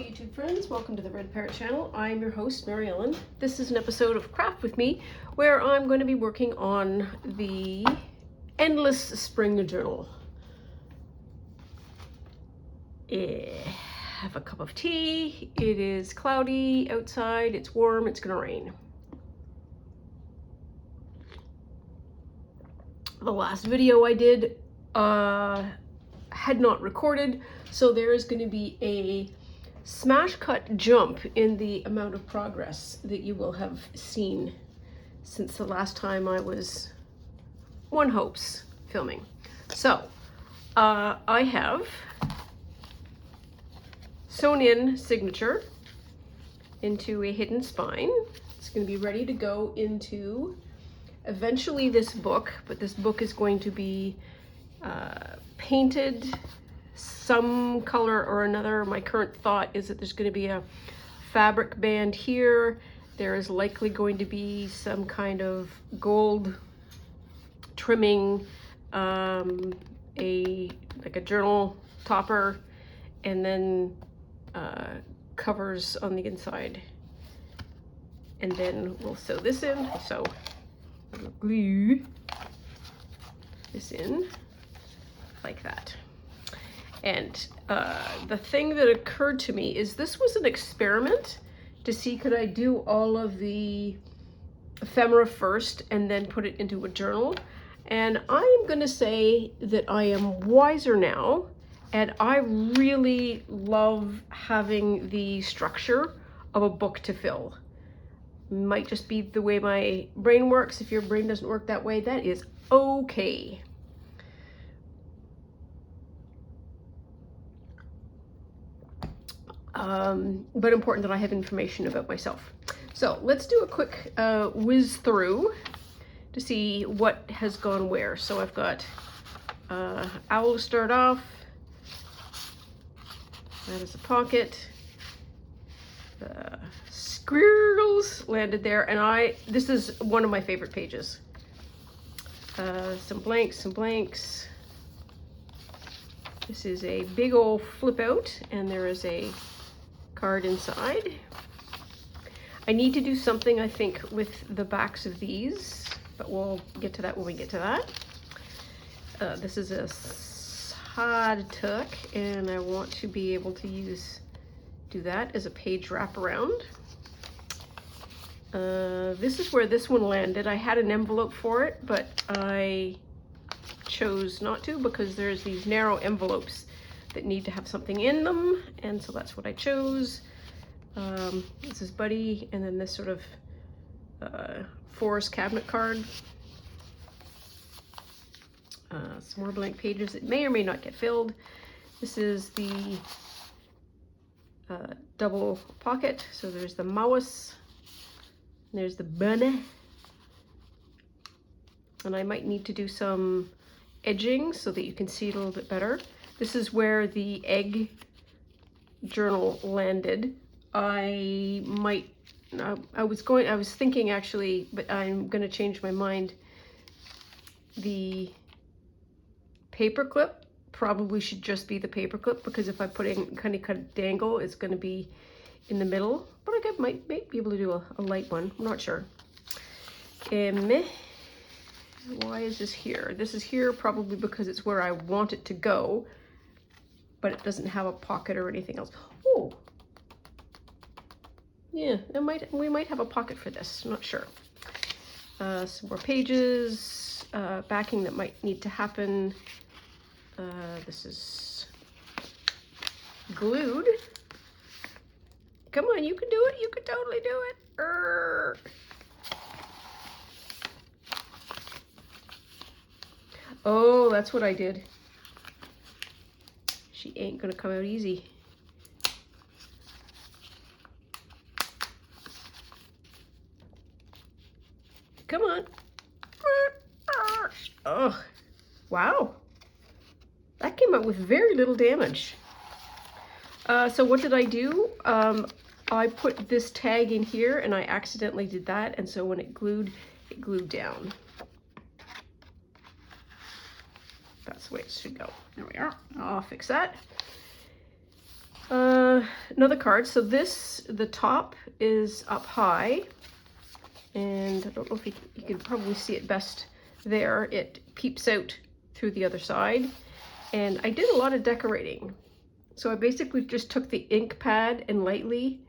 YouTube friends, welcome to the Red Parrot channel. I'm your host, Mary Ellen. This is an episode of Craft with Me where I'm going to be working on the Endless Spring Journal. Have a cup of tea. It is cloudy outside, it's warm, it's going to rain. The last video I did had not recorded, so there is going to be a smash cut jump in the amount of progress that you will have seen since the last time I was, one hopes, filming. So I have sewn in signature into a hidden spine. It's going to be ready to go into eventually this book, but this book is going to be painted some color or another. My current thought is that there's going to be a fabric band here. There is likely going to be some kind of gold trimming, like a journal topper, and then covers on the inside. And then we'll sew this in. So we'll glue this in like that. And the thing that occurred to me is this was an experiment to see could I do all of the ephemera first and then put it into a journal. And I'm gonna say that I am wiser now, and I really love having the structure of a book to fill. Might just be the way my brain works. If your brain doesn't work that way, that is okay. But important that I have information about myself. So let's do a quick whiz through to see what has gone where. So I've got owl to start off. That is a pocket. Squirrels landed there, and this is one of my favorite pages. Some blanks. This is a big old flip out, and there is a card inside. I need to do something, I think, with the backs of these, but we'll get to that when we get to that. This is a side tuck, and I want to be able to do that as a page wraparound. This is where this one landed. I had an envelope for it, but I chose not to because there's these narrow envelopes that need to have something in them, and so that's what I chose. This is Buddy, and then this sort of forest cabinet card. Some more blank pages that may or may not get filled. This is the double pocket, so there's the mouse, there's the bunny, and I might need to do some edging so that you can see it a little bit better. This is where the egg journal landed. I was thinking actually, but I'm gonna change my mind. The paperclip probably should just be the paperclip, because if I put in kind of cut dangle, it's gonna be in the middle. But I might be able to do a light one, I'm not sure. Why is this here? This is here probably because it's where I want it to go, but it doesn't have a pocket or anything else. Oh, yeah, we might have a pocket for this, I'm not sure. Some more pages, backing that might need to happen. This is glued. Come on, you can do it, you can totally do it. Oh, that's what I did. She ain't gonna come out easy. Come on. Oh, wow. That came out with very little damage. So what did I do? I put this tag in here, and I accidentally did that, and so when it glued down. That's the way it should go. There we are. I'll fix that. another card. So this, the top is up high, and I don't know if you can probably see it best there. It peeps out through the other side, and I did a lot of decorating. So I basically just took the ink pad and lightly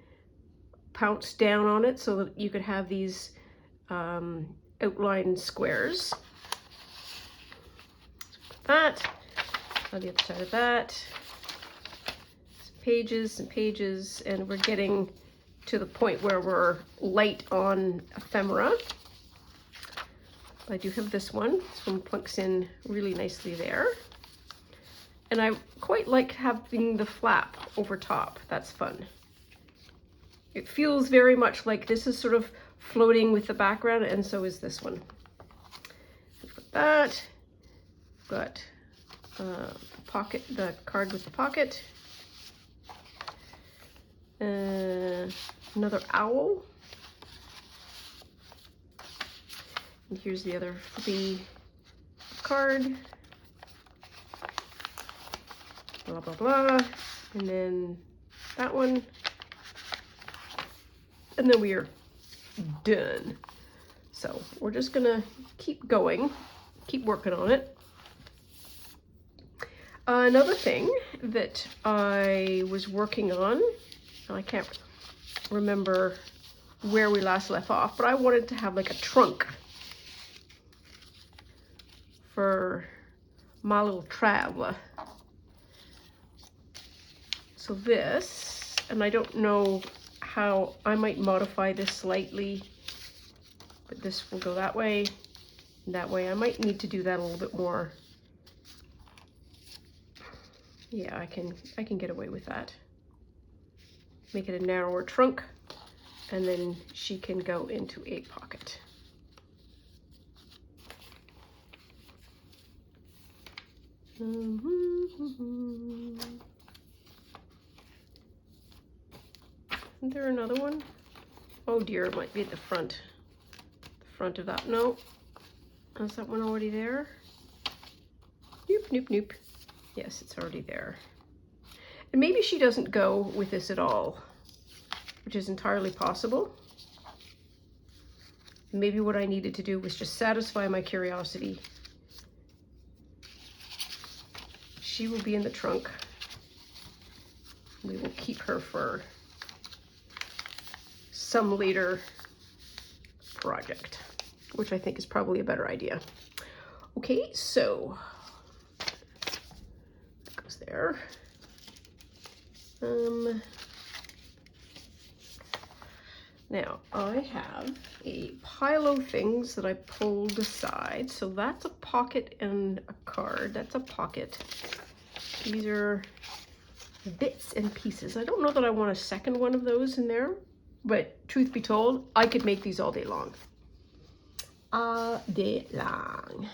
pounced down on it so that you could have these outline squares. That, on the other side of that, some pages and pages, and we're getting to the point where we're light on ephemera. I do have this one. This one plunks in really nicely there. And I quite like having the flap over top. That's fun. It feels very much like this is sort of floating with the background, and so is this one. I've got that. I've got pocket, the card with the pocket. Another owl. And here's the other flippy card. Blah, blah, blah. And then that one. And then we are done. So we're just gonna keep going, keep working on it. Another thing that I was working on, and I can't remember where we last left off, but I wanted to have like a trunk for my little traveler. So this, and I don't know how I might modify this slightly, but this will go that way and that way. I might need to do that a little bit more. Yeah, I can get away with that. Make it a narrower trunk, and then she can go into a pocket. Isn't there another one? Oh dear, it might be at the front. The front of that. No. Is that one already there? Nope, nope, nope. Yes, it's already there. And maybe she doesn't go with this at all, which is entirely possible. Maybe what I needed to do was just satisfy my curiosity. She will be in the trunk. We will keep her for some later project, which I think is probably a better idea. Okay, so that goes there. Now I have a pile of things that I pulled aside. So that's a pocket and a card. That's a pocket. These are bits and pieces. I don't know that I want a second one of those in there, but truth be told, I could make these all day long. All day long.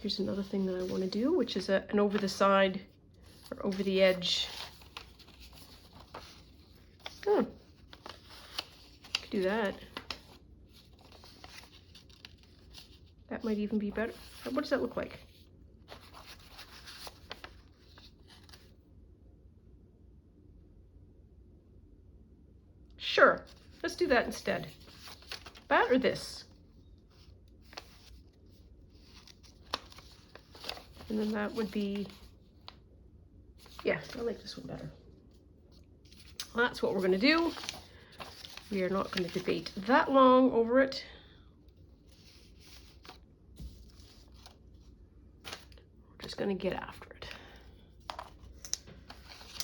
Here's another thing that I want to do, which is an over the side or over the edge. Oh, could do that. That might even be better. What does that look like? Sure, let's do that instead. That or this? And then that would be, yeah, I like this one better. That's what we're going to do. We are not going to debate that long over it. We're just going to get after it.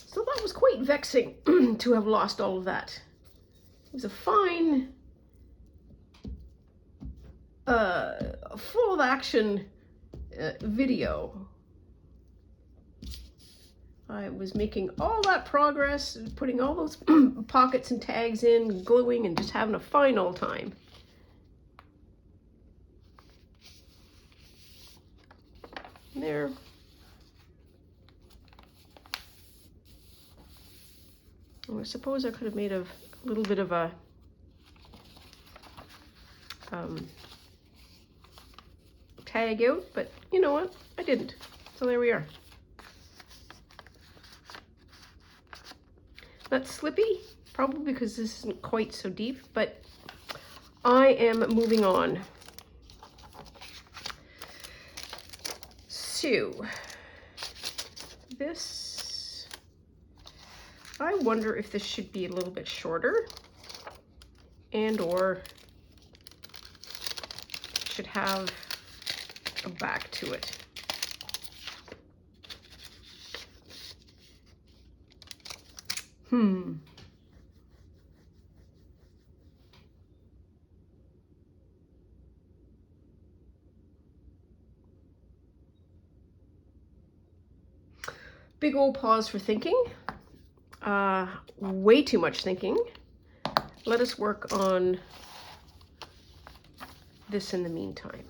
So that was quite vexing to have lost all of that. It was a fine, full of action video. I was making all that progress, putting all those pockets and tags in, gluing, and just having a fine old time. There. I suppose I could have made a little bit of a tag out, but you know what? I didn't. So there we are. That's slippy, probably because this isn't quite so deep, but I am moving on. So, this, I wonder if this should be a little bit shorter and or should have a back to it. Big old pause for thinking. Way too much thinking. Let us work on this in the meantime.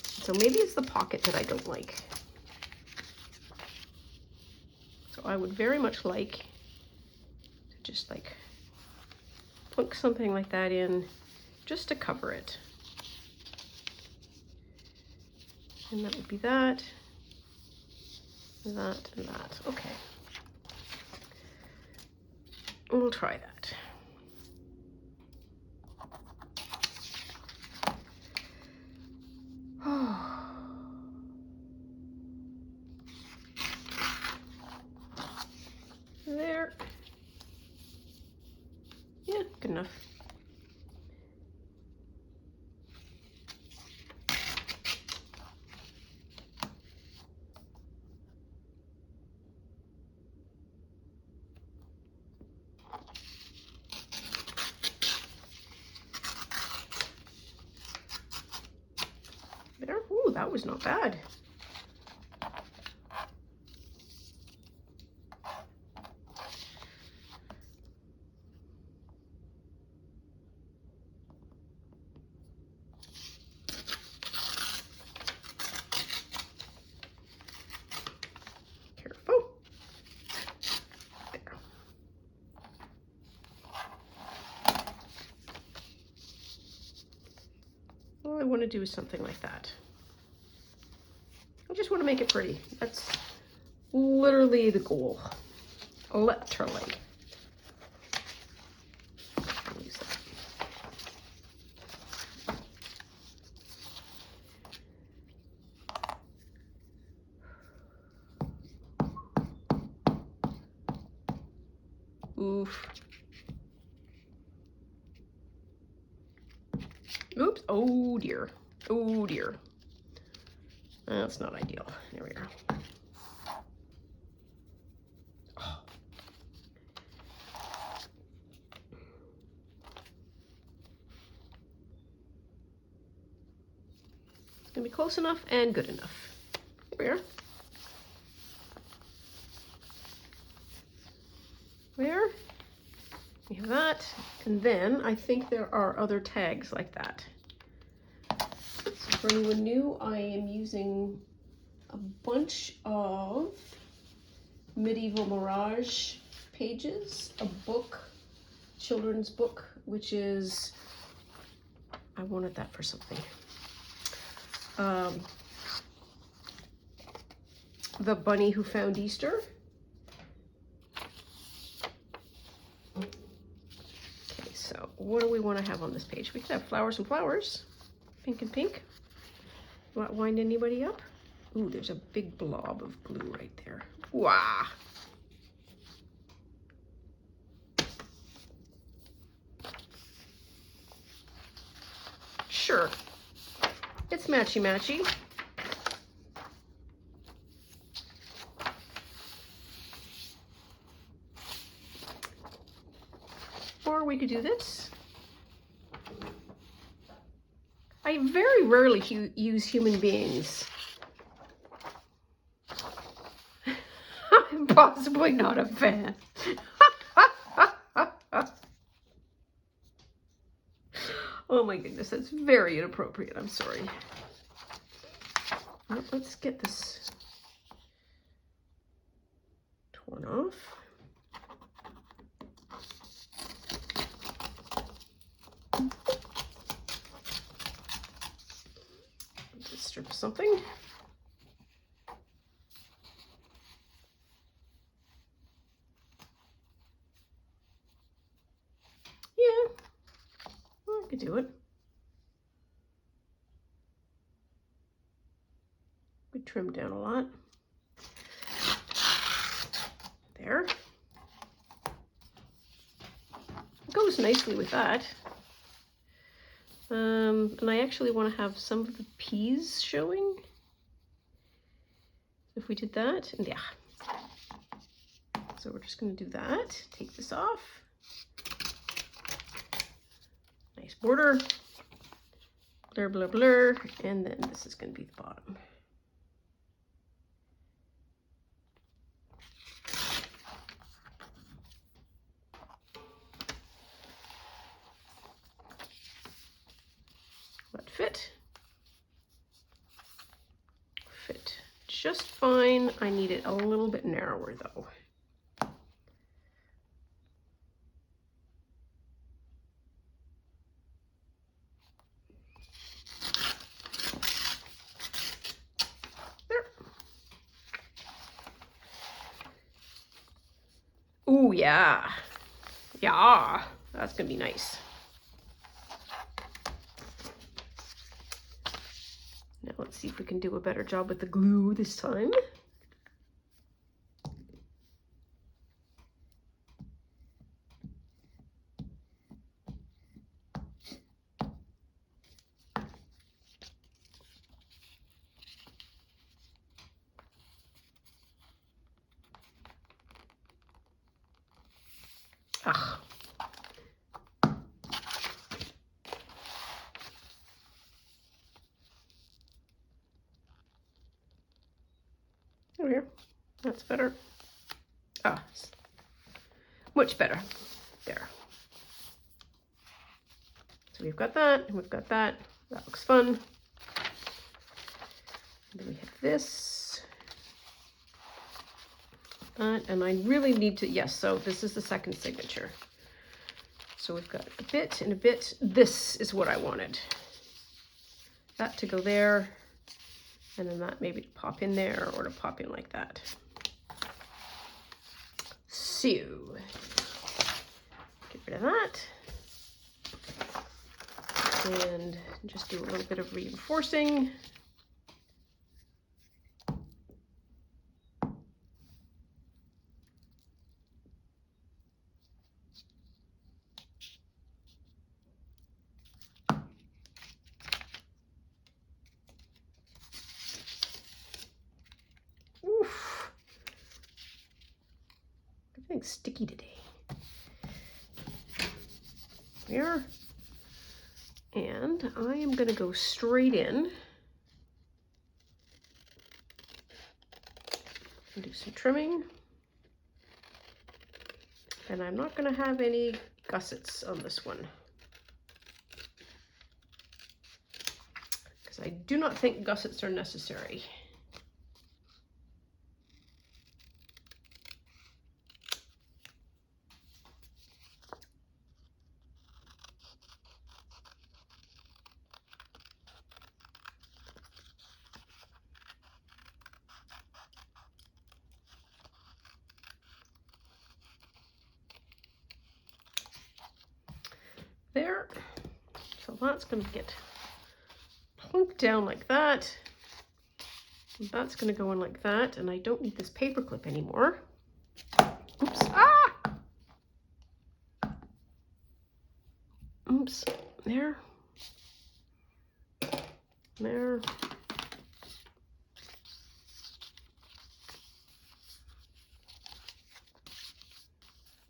So maybe it's the pocket that I don't like. So I would very much like to just like plunk something like that in just to cover it. And that would be that, that, and that. Okay. We'll try that. There. Yeah, good enough. There. Ooh, that was not bad. Careful. There. All I want to do is something like that. I just want to make it pretty. That's literally the goal. Literally. Use that. Oof. Oops. Oh dear. Oh dear. That's not ideal. There we are. Oh. It's gonna be close enough and good enough. There we are. There. We have that. And then I think there are other tags like that. So for anyone new, I am using a bunch of Medieval Mirage pages, a book, children's book, which is, I wanted that for something. The Bunny Who Found Easter. Okay, so what do we want to have on this page? We could have flowers and flowers, pink and pink. Want to wind anybody up? Ooh, there's a big blob of blue right there. Wow. Sure. It's matchy-matchy. Or we could do this. I very rarely use human beings. I'm possibly not a fan. Oh my goodness, that's very inappropriate. I'm sorry. Well, let's get this torn off. Just strip something. do it. We trimmed down a lot. There. It goes nicely with that. And I actually want to have some of the peas showing. If we did that, and yeah. So we're just going to do that. Take this off. Nice border. Blur, blur, blur. And then this is going to be the bottom. That fit. Fit just fine. I need it a little bit narrower though. There. Ooh, yeah. Yeah, that's gonna be nice. Now let's see if we can do a better job with the glue this time. Ugh. Over here. That's better. Ah, much better. There. So we've got that, and we've got that. That looks fun. And then we have this. That, and I really need to, yes, so this is the second signature. So we've got a bit and a bit. This is what I wanted. That to go there, and then that maybe to pop in there or to pop in like that. So, get rid of that. And just do a little bit of reinforcing. Oof. Everything's sticky today. There. And I am going to go straight in and do some trimming. And I'm not going to have any gussets on this one, because I do not think gussets are necessary. There. So that's going to get plunked down like that. And that's going to go in like that. And I don't need this paper clip anymore. Oops. Ah! Oops. There. There.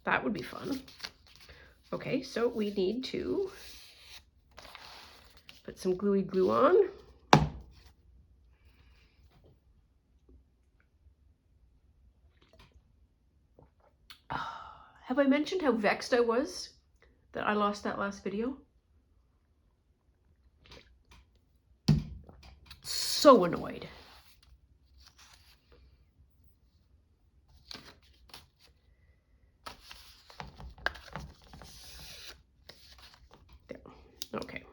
That would be fun. Okay, so we need to put some gluey glue on. Have I mentioned how vexed I was that I lost that last video? So annoyed. There. Okay.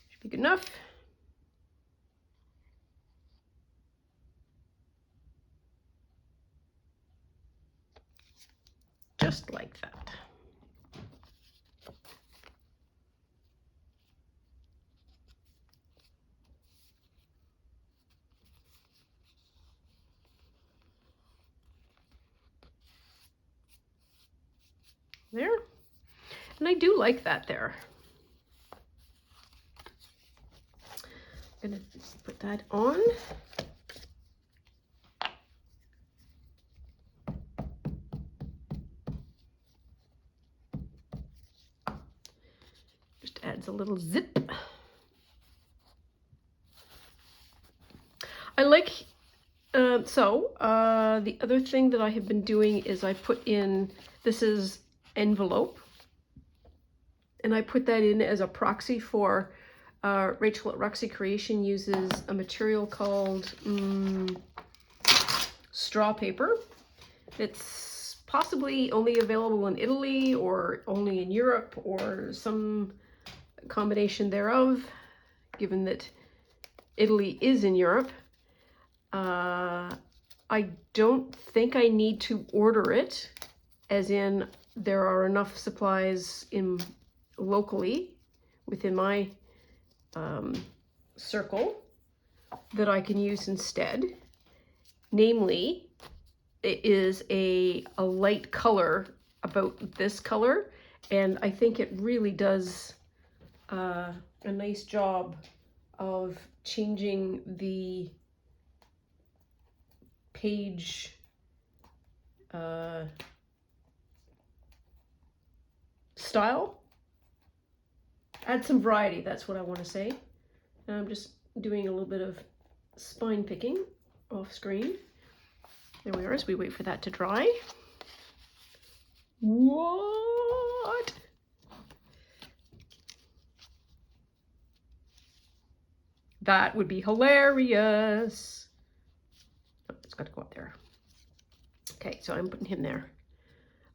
Should be good enough. Just like that. There. And I do like that there. I'm gonna put that on. Just adds a little zip. I like, the other thing that I have been doing is I put in, this is envelope, and I put that in as a proxy for Rachel at Roxy Creation uses a material called straw paper. It's possibly only available in Italy or only in Europe or some combination thereof, given that Italy is in Europe. I don't think I need to order it, as in there are enough supplies locally within my circle that I can use instead. Namely, it is a light color, about this color, and I think it really does a nice job of changing the page style. Add some variety, that's what I want to say. And I'm just doing a little bit of spine picking off screen. There we are, as we wait for that to dry. What? That would be hilarious. Oh, it's got to go up there. Okay, so I'm putting him there.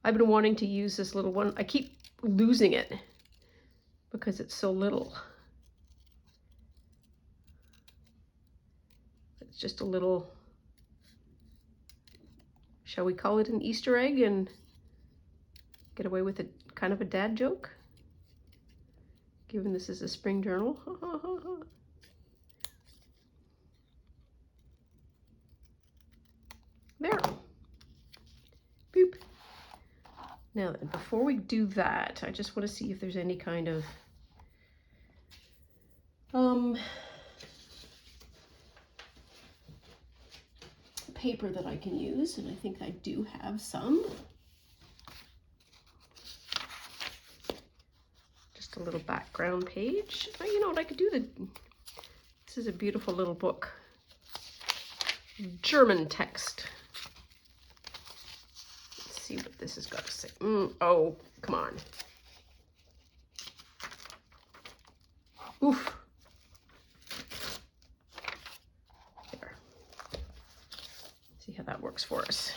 I've been wanting to use this little one. I keep losing it because it's so little. It's just a little, shall we call it an Easter egg and get away with a kind of a dad joke, given this is a spring journal. There. Boop. Now then, before we do that, I just want to see if there's any kind of paper that I can use, and I think I do have some. Just a little background page. Oh, you know what I could do? This is a beautiful little book. German text. Let's see what this has got to say. Oh, come on. Oof. There. See how that works for us.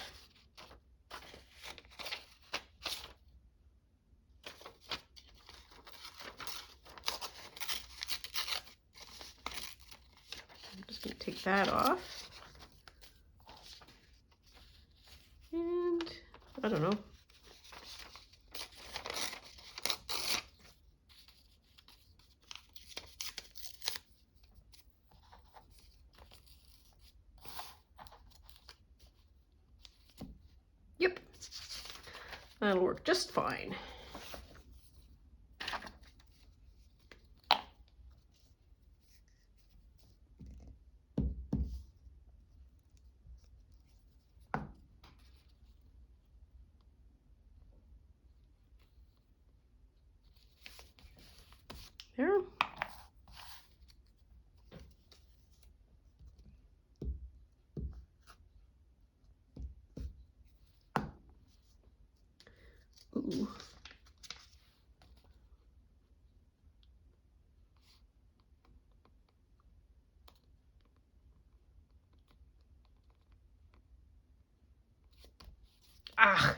I'm just going to take that off. And I don't know. Yep, that'll work just fine. There. Ooh. Ah.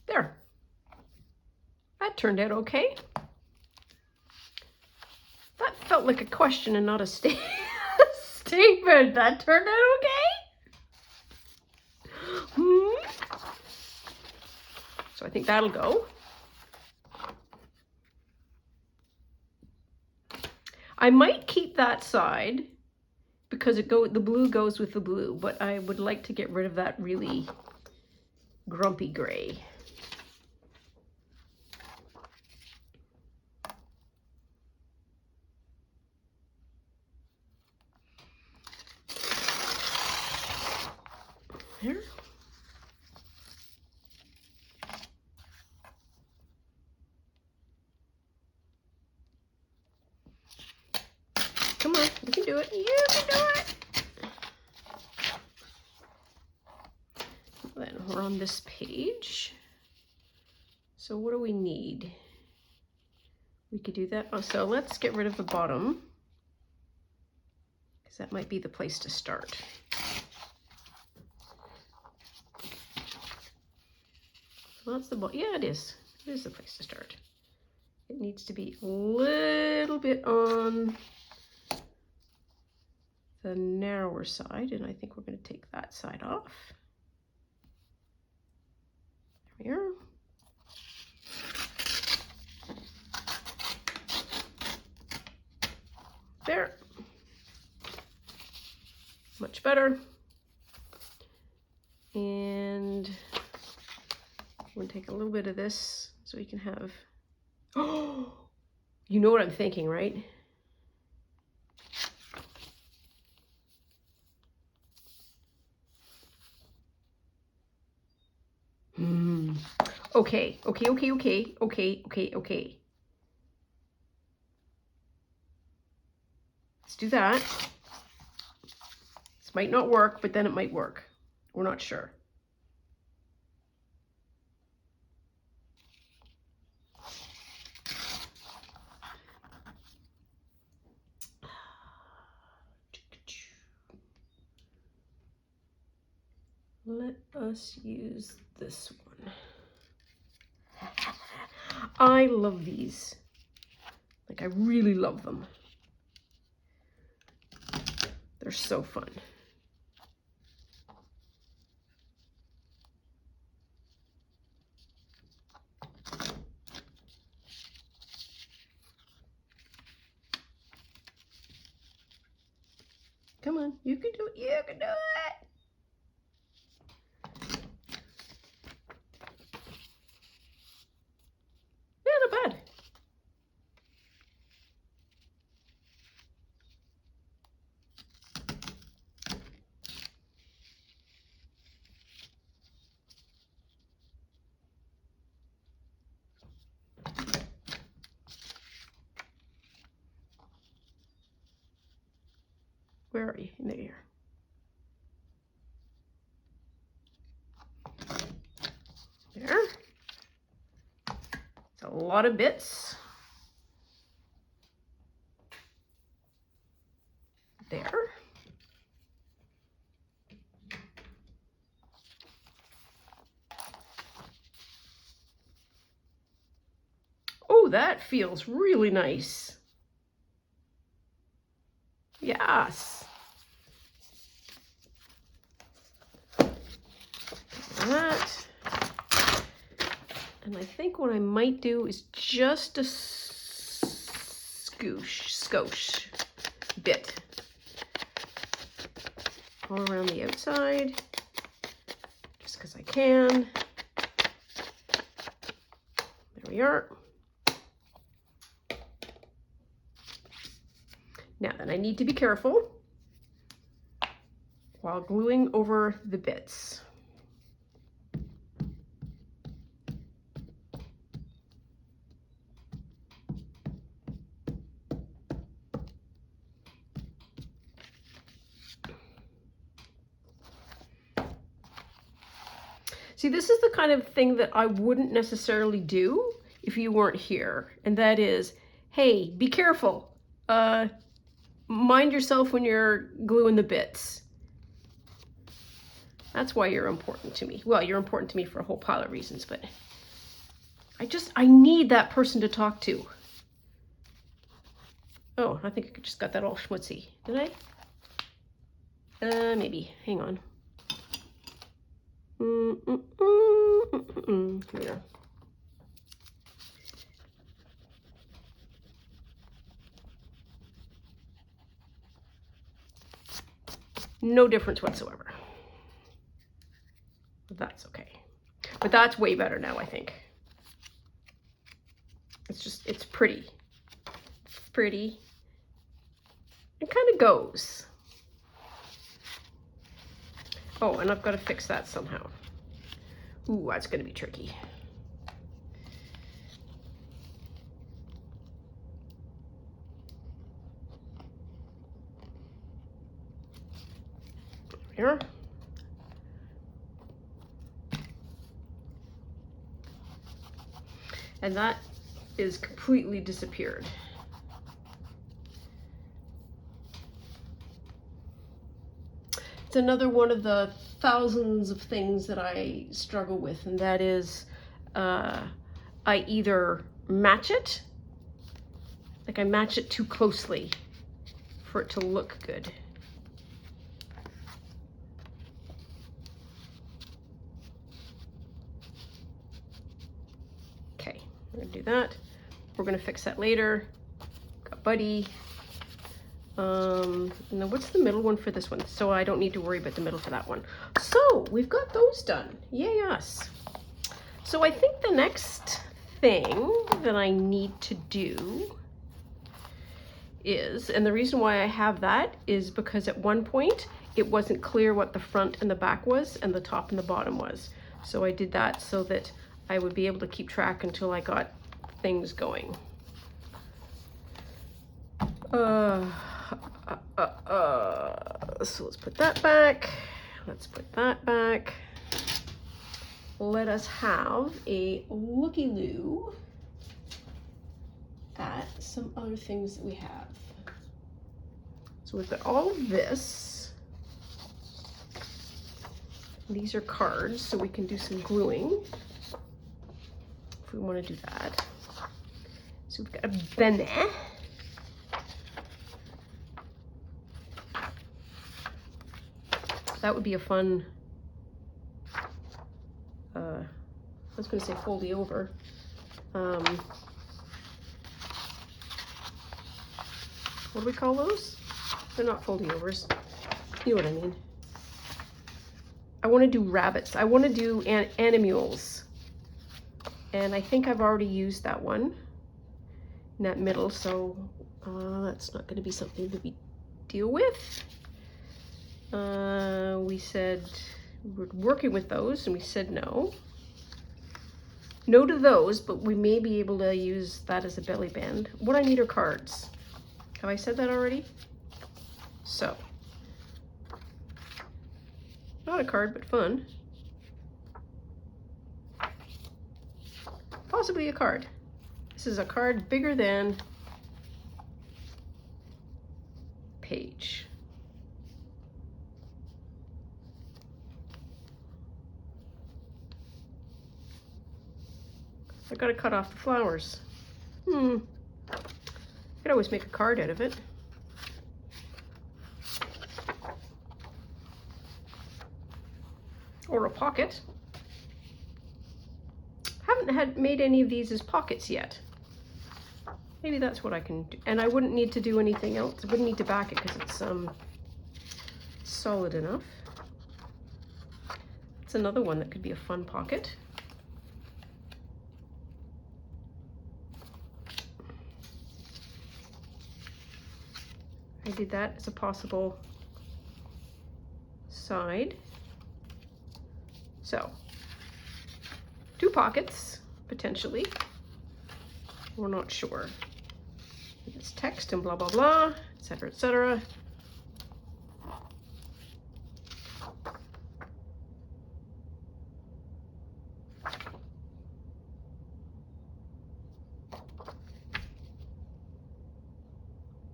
There. That turned out okay. That felt like a question and not a statement. That turned out okay. So I think that'll go. I might keep that side because the blue goes with the blue, but I would like to get rid of that really grumpy gray. There. Come on, you can do it. You can do it. Then we're on this page. So what do we need? We could do that. Oh, so let's get rid of the bottom, because that might be the place to start. Well, that's the bottom. Yeah, it is. It is the place to start. It needs to be a little bit on the narrower side, and I think we're going to take that side off. There we are. There. Much better. And I'm going to take a little bit of this so we can have, oh, you know what I'm thinking, right? Okay. Let's do that. This might not work, but then it might work. We're not sure. Let us use this one. I love these. Like, I really love them. They're so fun. Come on, you can do it. You can do it. Yeah, not bad. Where are you? There you are. There. It's a lot of bits. There. Oh, that feels really nice. Yes. That. And I think what I might do is just a skosh bit all around the outside, just because I can. There we are. Now then, I need to be careful while gluing over the bits. See, this is the kind of thing that I wouldn't necessarily do if you weren't here. And that is, hey, be careful. Mind yourself when you're gluing the bits. That's why you're important to me. Well, you're important to me for a whole pile of reasons, but I need that person to talk to. Oh, I think I just got that all schmutzy. Did I? Maybe. Hang on. Here. No difference whatsoever. That's okay. But that's way better now, I think. It's pretty. It's pretty. It kind of goes. Oh, and I've got to fix that somehow. Ooh, that's going to be tricky. Here. And that is completely disappeared. It's another one of the thousands of things that I struggle with, and that is I either match it, like I match it too closely for it to look good. Okay, we're gonna do that. We're gonna fix that later. Got Buddy. Now what's the middle one for this one? So I don't need to worry about the middle for that one. So we've got those done. Yay us. So I think the next thing that I need to do is, and the reason why I have that is because at one point it wasn't clear what the front and the back was and the top and the bottom was. So I did that so that I would be able to keep track until I got things going. So let's put that back. Let's put that back. Let us have a looky-loo at some other things that we have. So we've got all of this. These are cards, so we can do some gluing if we want to do that. So we've got a Bene. That would be a fun, I was going to say foldy over. What do we call those? They're not foldy overs. You know what I mean. I want to do rabbits. I want to do animules. And I think I've already used that one in that middle, so that's not going to be something that we deal with. We said we're working with those, and we said no. No to those, but we may be able to use that as a belly band. What I need are cards. Have I said that already? So, not a card, but fun. Possibly a card. This is a card bigger than page. I gotta cut off the flowers. I could always make a card out of it. Or a pocket. Haven't made any of these as pockets yet. Maybe that's what I can do. And I wouldn't need to do anything else. I wouldn't need to back it because it's solid enough. It's another one that could be a fun pocket. I did that as a possible side. So, 2 pockets, potentially. We're not sure. It's text and blah, blah, blah, etc., etc.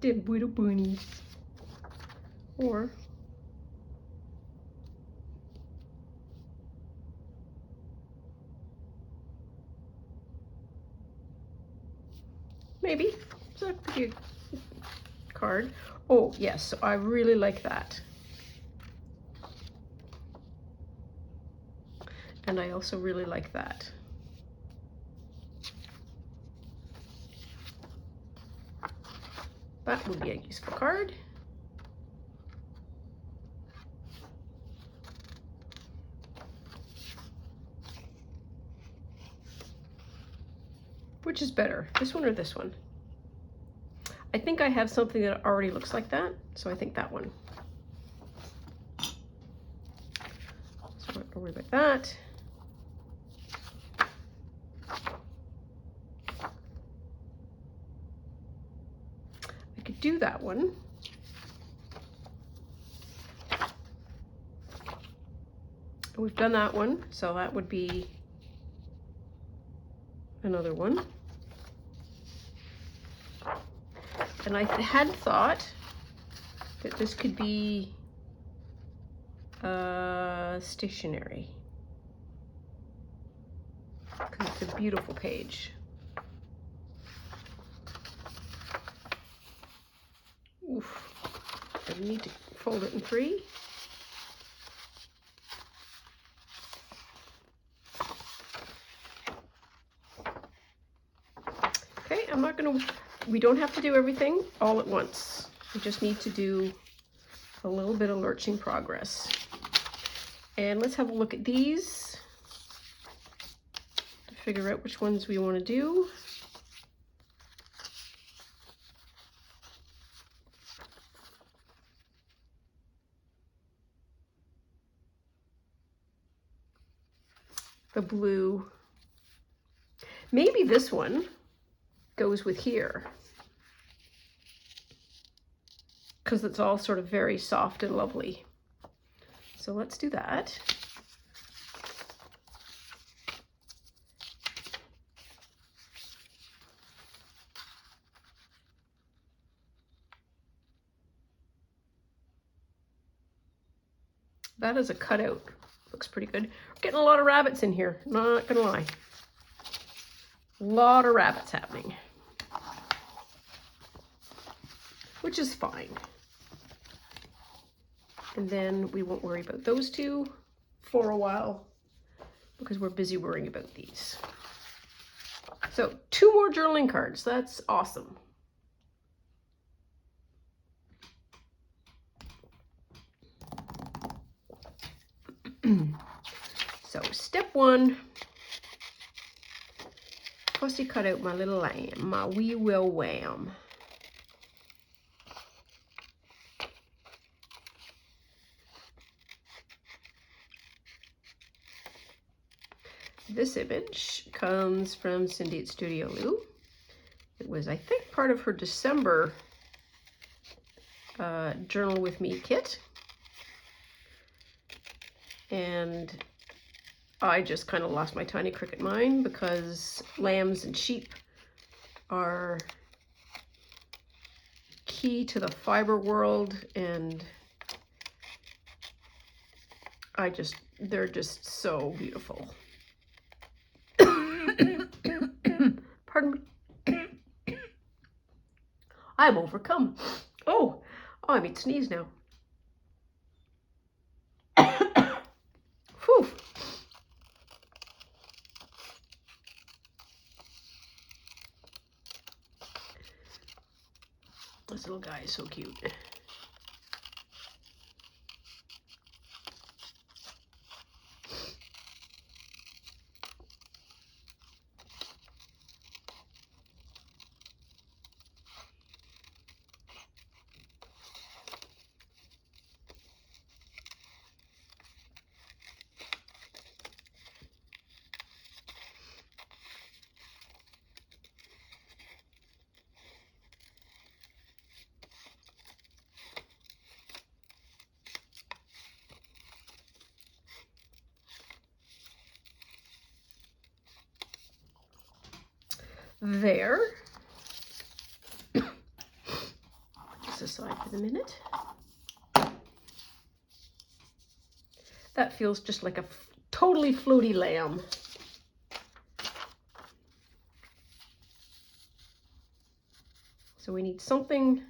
Them little bunnies. Or maybe it's a cute card. Oh yes, so I really like that. And I also really like that. That would be a useful card. Which is better, this one or this one? I think I have something that already looks like that, so I think that one. So don't worry about that. I could do that one. We've done that one, so that would be another one. And I had thought that this could be stationery, because it's a beautiful page. Oof. I need to fold it in 3. Okay, I'm not gonna, we don't have to do everything all at once. We just need to do a little bit of lurching progress. And let's have a look at these to figure out which ones we want to do. The blue. Maybe this one goes with here, because it's all sort of very soft and lovely. So let's do that. That is a cutout. Looks pretty good. We're getting a lot of rabbits in here, not gonna lie. A lot of rabbits happening, which is fine. And then we won't worry about those two for a while because we're busy worrying about these. So 2 more journaling cards. That's awesome. So step 1, Pussy cut out my little lamb, my wee will wham. This image comes from Cindy at Studio Lou. It was, I think, part of her December Journal With Me kit. And I just kind of lost my tiny cricket mind because lambs and sheep are key to the fiber world, and they're just so beautiful. Pardon me. I'm overcome. Oh, I need to sneeze now. Whew. This little guy is so cute. There. Put this aside for the minute. That feels just like a totally floaty lamb. So we need something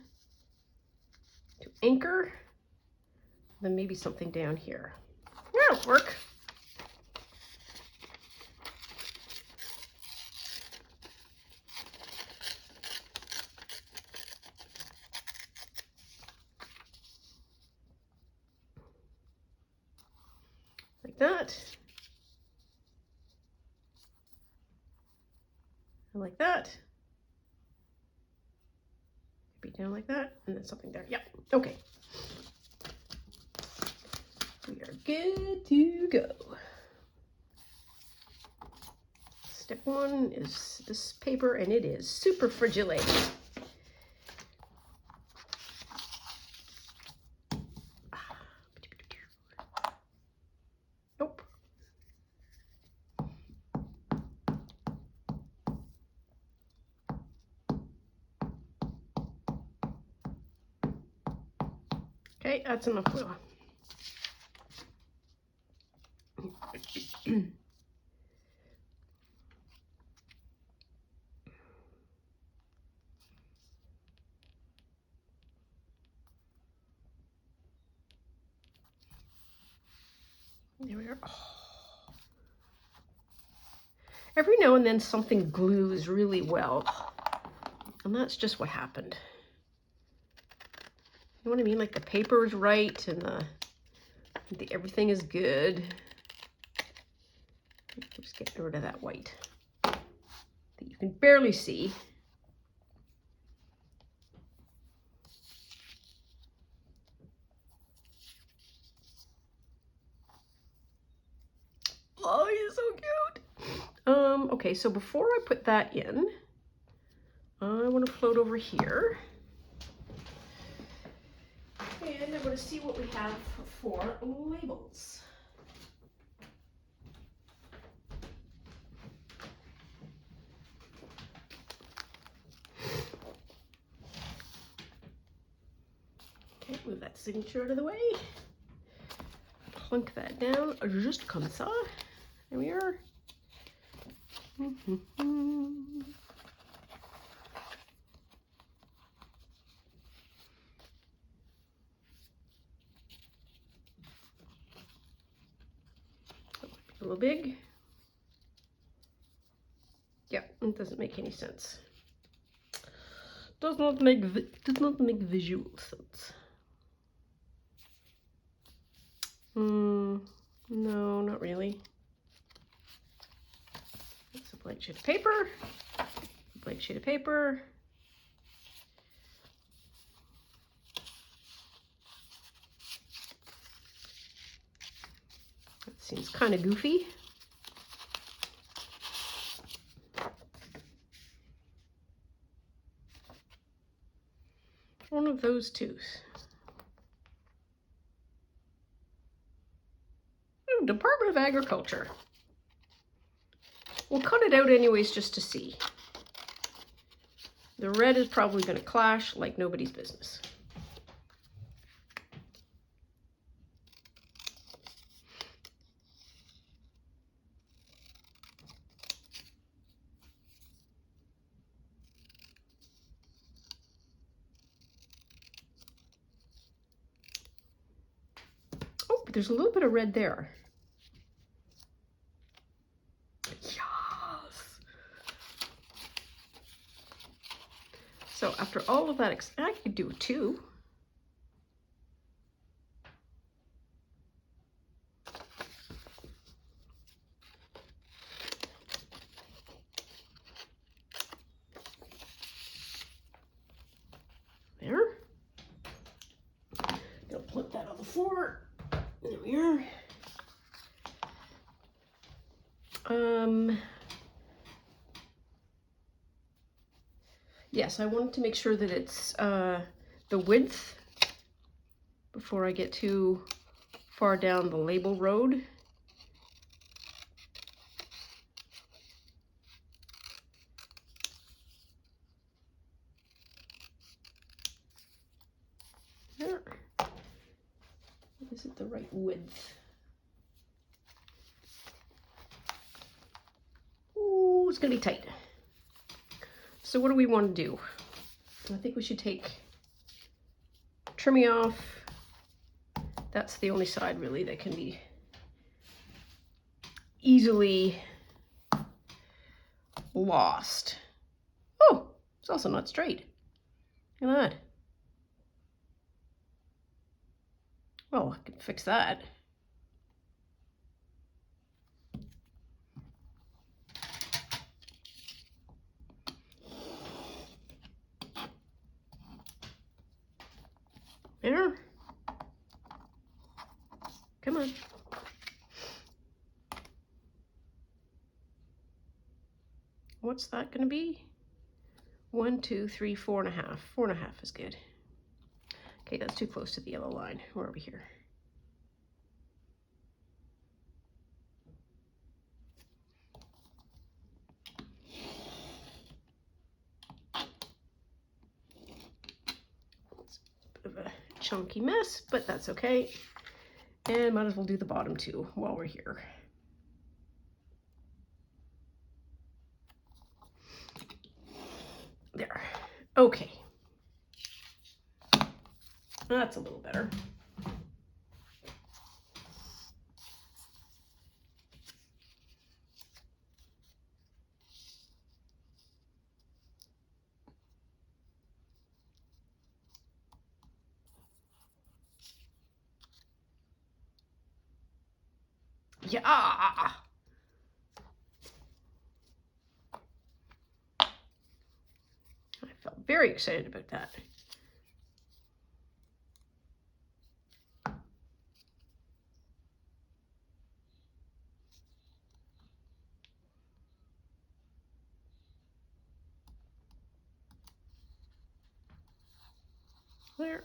to anchor, then maybe something down here. That'll work. Like that. A like that. Be down like that, and then something there. Yep. Okay. We are good to go. Step one is this paper, and it is super fragile. Nope. Okay, that's enough glue. There we are. Oh. Every now and then something glues really well, and that's just what happened. You know what I mean? Like the paper is right and everything is good. Just get rid of that white that you can barely see. Oh, he's so cute. Okay, so before I put that in, I want to float over here. And I'm going to see what we have for labels. Okay, move that signature out of the way. Plunk that down, just comme ça. There we are. A little big. Yep, it doesn't make any sense. Does not make visual sense. No, not really. It's a blank sheet of paper. Blank sheet of paper. That seems kind of goofy. One of those two. Oh, Department of Agriculture. We'll cut it out anyways just to see. The red is probably going to clash like nobody's business. Oh, but there's a little bit of red there. Yes. So after all of that, I could do two. There. Gonna put that on the floor. There we are. Yes, I wanted to make sure that it's the width before I get too far down the label road. There. Is it the right width? Ooh, it's gonna be tight. So what do we want to do? I think we should take trimming off. That's the only side really that can be easily lost. Oh, it's also not straight. Look at that. Well, I can fix that. there. Come on. What's that going to be? 1, 2, 3, 4.5. 4.5 is good. Okay, that's too close to the yellow line. We're over here. It's a bit of a chunky mess, but that's okay. And might as well do the bottom too while we're here. There. Okay. That's a little better. Yeah. I felt very excited about that. There.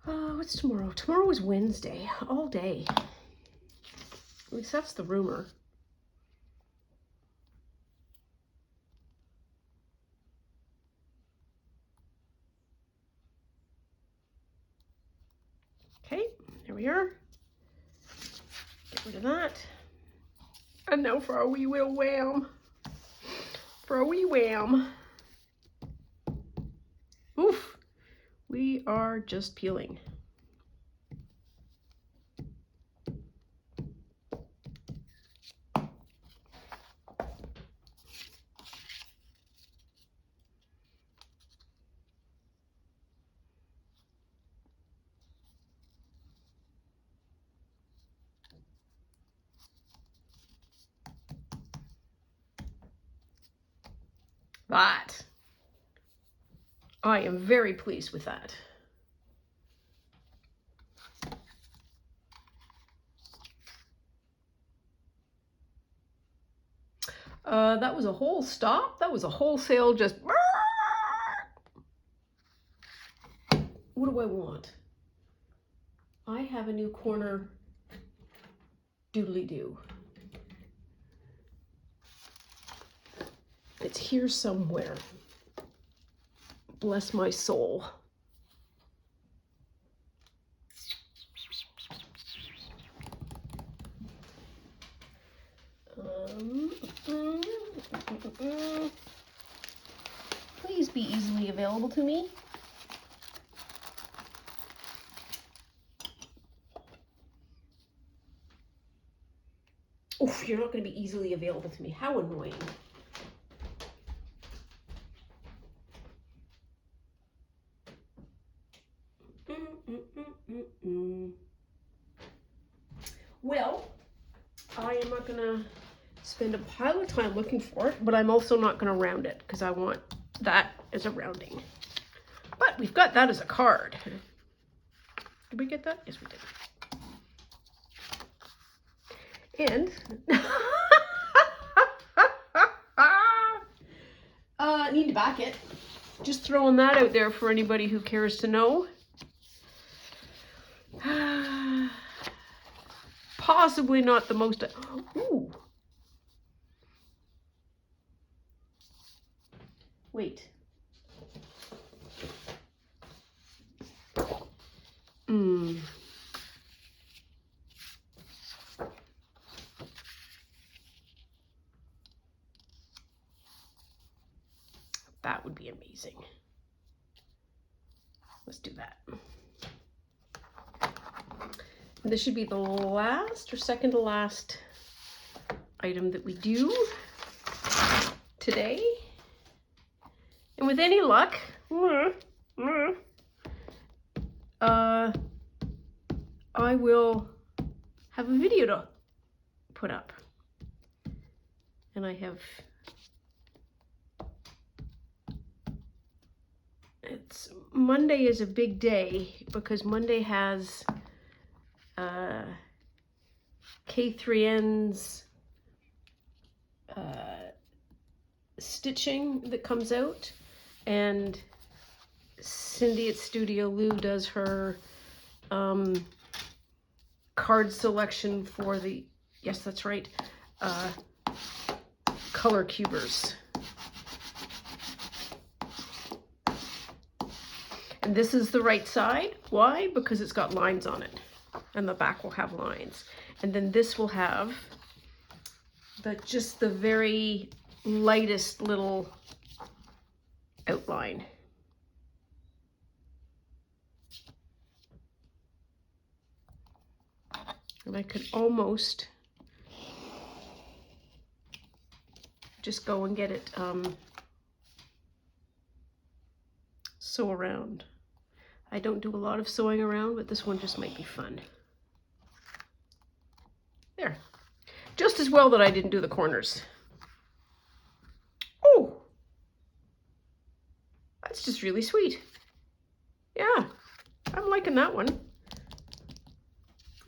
What's tomorrow? Tomorrow is Wednesday, all day. At least that's the rumor. Okay, there we are. Get rid of that. And now for our wee little wham. For a wee wham. Oof. We are just peeling. That. I am very pleased with that. That was a whole stop. That was a wholesale just. What do I want? I have a new corner doodly-doo. It's here somewhere. Bless my soul. Please be easily available to me. Oof, you're not going to be easily available to me. How annoying. Well, I am not going to spend a pile of time looking for it, but I'm also not going to round it because I want that as a rounding. But we've got that as a card. Did we get that? Yes, we did. And need to back it. Just throwing that out there for anybody who cares to know. Possibly not the most. Ooh. Wait. That would be amazing. Let's do that. This should be the last or second to last item that we do today. And with any luck, I will have a video to put up. And I have, Monday is a big day because Monday has K3N's stitching that comes out, and Cindy at Studio Lou does her card selection for the, yes, that's right, color cubers. And this is the right side. Why? Because it's got lines on it, and the back will have lines. And then this will have just the very lightest little outline. And I could almost just go and get it sew around. I don't do a lot of sewing around, but this one just might be fun. There. Just as well that I didn't do the corners. Oh, that's just really sweet. Yeah, I'm liking that one.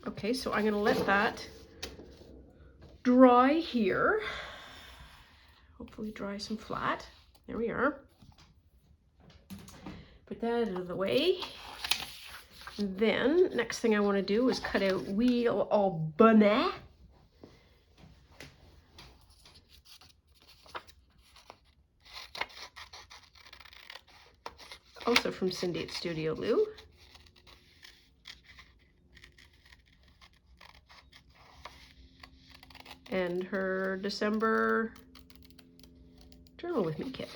Okay, so I'm gonna let that dry here. Hopefully dry some flat. There we are. Put that out of the way. And then next thing I want to do is cut out Wheel of Bunny. Also from Cindy at Studio Lou. And her December Journal With Me kit.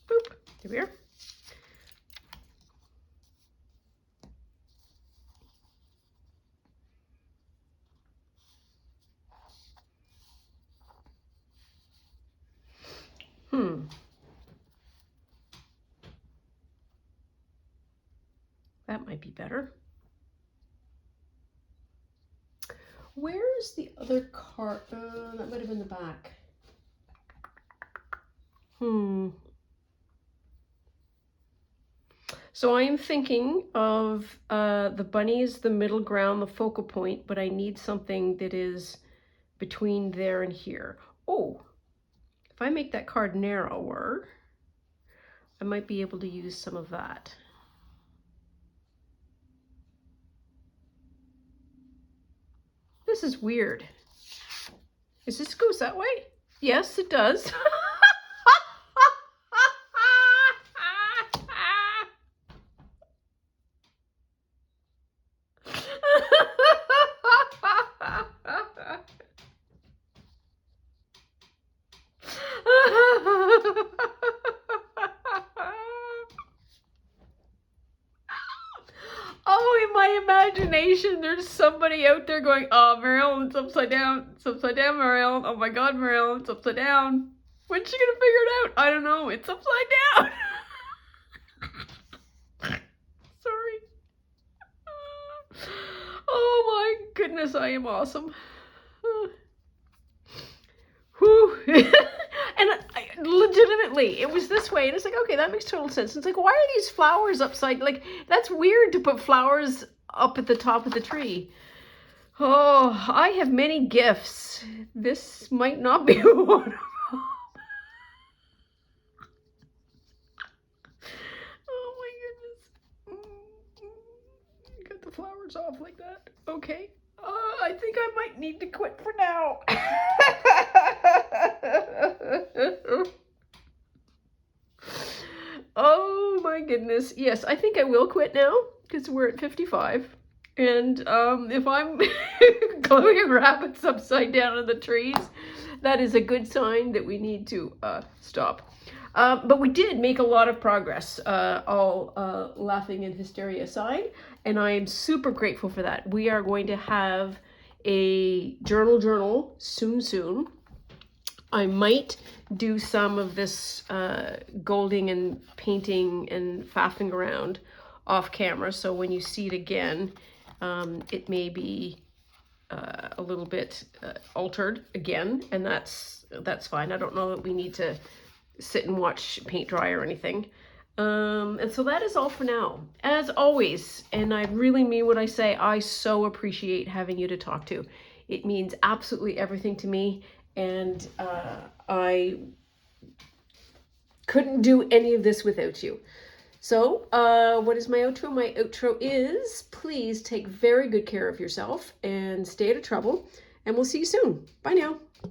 Boop, here we are. That might be better. Where's the other card? That might have been the back. So I am thinking of the bunny is the middle ground, the focal point, but I need something that is between there and here. Oh, if I make that card narrower, I might be able to use some of that. This is weird. Is this goes that way? Yes, it does. Oh, in my imagination, there's somebody out there going, "Oh, Mary Ellen, it's upside down. It's upside down, Mary Ellen. Oh my God, Mary Ellen, it's upside down. When's she gonna figure it out? I don't know. It's upside down." Sorry. Oh my goodness, I am awesome. Whew. And legitimately, it was this way, and it's like, okay, that makes total sense. It's like, why are these flowers upside? Like, that's weird to put flowers up at the top of the tree. Oh, I have many gifts. This might not be one of them. Oh my goodness. Got the flowers hours off like that. Okay. I think I might need to quit for now. Oh my goodness. Yes, I think I will quit now because we're at 55. And if I'm gluing rabbits upside down in the trees, that is a good sign that we need to stop. But we did make a lot of progress, all laughing and hysteria aside, and I am super grateful for that. We are going to have a journal soon. I might do some of this golding and painting and faffing around off camera, so when you see it again, it may be a little bit altered again, and that's fine. I don't know that we need to sit and watch paint dry or anything. And so that is all for now. As always, and I really mean what I say, I so appreciate having you to talk to. It means absolutely everything to me, and I couldn't do any of this without you. So, what is my outro? My outro is, please take very good care of yourself and stay out of trouble, and we'll see you soon. Bye now.